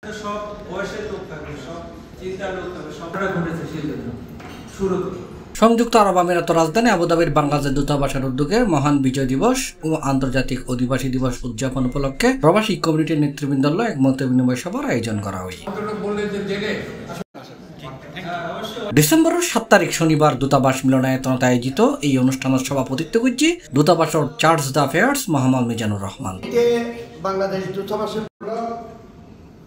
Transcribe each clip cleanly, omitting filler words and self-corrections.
সব বয়সের লোক থাকবে, সব চিন্তার লোক থাকবে, সবটা ঘটেছে সেই জন্য শুরু। সংযুক্ত আরব আমিরাত রাজধানী আবুধাবির বাংলাদেশ দূতাবাসের উদ্যোগে মহান বিজয় দিবস ও আন্তর্জাতিক অধিবাসী দিবস উদযাপন উপলক্ষে প্রবাসী কমিউনিটির নেতৃবৃন্দের এক মত বিনিময় সভার আয়োজন করা হয়। ডিসেম্বরের ৭ তারিখ শনিবার দূতাবাস মিলনায়তনত আয়োজিত এই অনুষ্ঠানের সভাপতিত্ব করছি দূতাবাসের charge the affairs Mohammad Mizanur Rahman. Bangladesh দূতাবাসের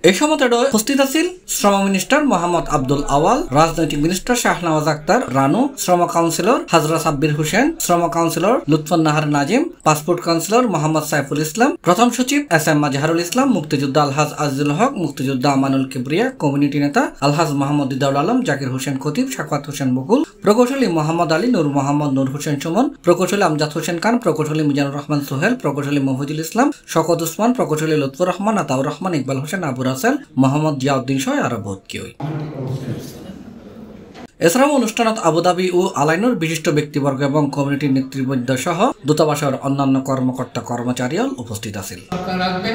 এই সময় উপস্থিত আছেন শ্রম মিনিস্টার মোহাম্মদ আব্দুল আওয়াল, রাজনৈতিক মিনিস্টার শাহনওয়াজ আক্তার রানু, শ্রম কাউন্সিলর হাজরা সাব্বির হোসেন, শ্রম counsellor Lutfun Nahar Nazim, passport counsellor Mohammad Saiful Islam, প্রথম সচিব এস এম মাজহারুল ইসলাম, মুক্তিযোদ্ধা আলহাজ আজিজুল হক, মুক্তিযোদ্ধা আমানুল কিবরিয়া, কমিউনিটি নেতা আলহাজ মোহাম্মদ দিদাউল আলম, জাকির হোসেন খতিব, শাকওয়াত হোসেন বকুল, প্রকৌশলী মোহাম্মদ আলী, নূর মোহাম্মদ নূর হোসেন সুমন, প্রকৌশলী আমজাদ হোসেন খান, প্রকৌশলী মিজানুর রহমান সোহেল, প্রকৌশলী মফিজুল ইসলাম, শওকত উসমান, প্রকৌশলী লুৎফুর রহমান, আতাউর রহমান, ইকবাল হোসেন, আবু রাসেল, মোহাম্মদ জিয়াউদ্দিন সহ আরো বহুত কেউ। এছাড়াও অনুষ্ঠানত আবুধাবি ও আলাইনুর বিশিষ্ট ব্যক্তিবর্গ এবং কমিউনিটির নেতৃবৃন্দ সহ দূতাবাসের অন্যান্য কর্মকর্তা কর্মচারী উপস্থিত আছেন। সরকার আসবে,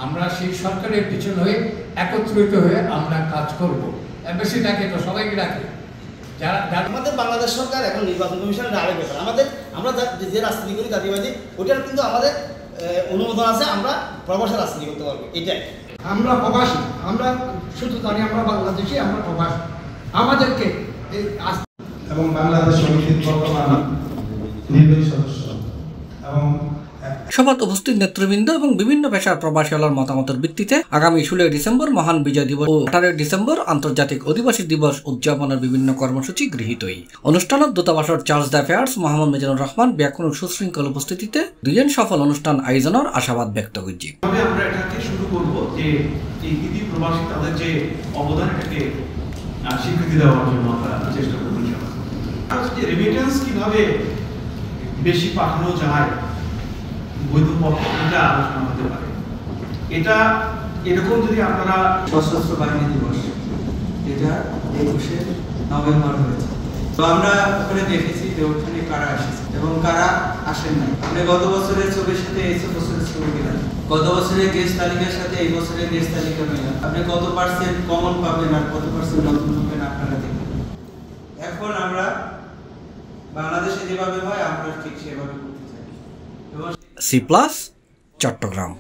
আমরা সেই সরকারের পিছনে হয়ে একত্রিত হয়ে আমরা কাজ করব। এমবাসিটাকে তো সবাইকে ডাকে। যারা আমাদের বাংলাদেশ সরকার এখন নির্বাচন কমিশনের আরেক ব্যাপার, আমরা যে রাজনীতি করি জাতিবাদী, ওটার কিন্তু আমাদের অনুমোদন আছে, আমরা প্রবাসে রাজনীতি করতে পারবো। এটাই আমরা প্রবাসী, আমরা শুধু জানি আমরা বাংলাদেশি, আমরা প্রবাসী। আমাদেরকে এবং বাংলাদেশ সমিতির বর্তমান নির্বাহী সদস্য এবং সভায় উপস্থিত নেতৃবৃন্দ এবং বিভিন্ন পেশার প্রবাসীদের মতামতের ভিত্তিতে আগামী 16 ডিসেম্বর মহান বিজয় দিবস ও 18 ডিসেম্বর আন্তর্জাতিক অধিবাসী দিবস উদযাপনের বিভিন্ন কর্মসূচি গৃহীত হয়। অনুষ্ঠানত দূতাবাসের charge the affairs Mohammad Mizanur Rahman ব্যাকুল সুশৃঙ্খল উপস্থিতিতে দুজন সফল অনুষ্ঠান আয়োজনের আশাবাদ ব্যক্ত করছি। আমরা এটাকে শুরু করব যে এই বিধি প্রবাসী তাদের যে অবদান এটাকে স্বীকৃতি দেওয়ার জন্য আমরা চেষ্টা করব। যে রেমিটেন্স কিভাবে বেশি পাঠানো যায় বৈধ পদ্ধতিটা আলোচনা হতে পারে। এটা এরকম যদি আপনারা সশস্ত্র বাহিনী দিবস এটা 21শে নভেম্বর হয়েছে, তো আমরা ওখানে দেখেছি যে ওখানে কারা এসেছে এবং কারা আসেন নাই। আপনি গত বছরের ছবির সাথে এই বছরের ছবি মিলান, গত বছরের গেস্ট তালিকার সাথে এই বছরের গেস্ট তালিকা মিলান, আপনি কত পার্সেন্ট কমন পাবেন আর কত পার্সেন্ট নতুন পাবেন আপনারা দেখবেন। এখন আমরা বাংলাদেশে যেভাবে হয় আমরা ঠিক সেভাবে করতে চাই। C+ চট্টগ্রাম।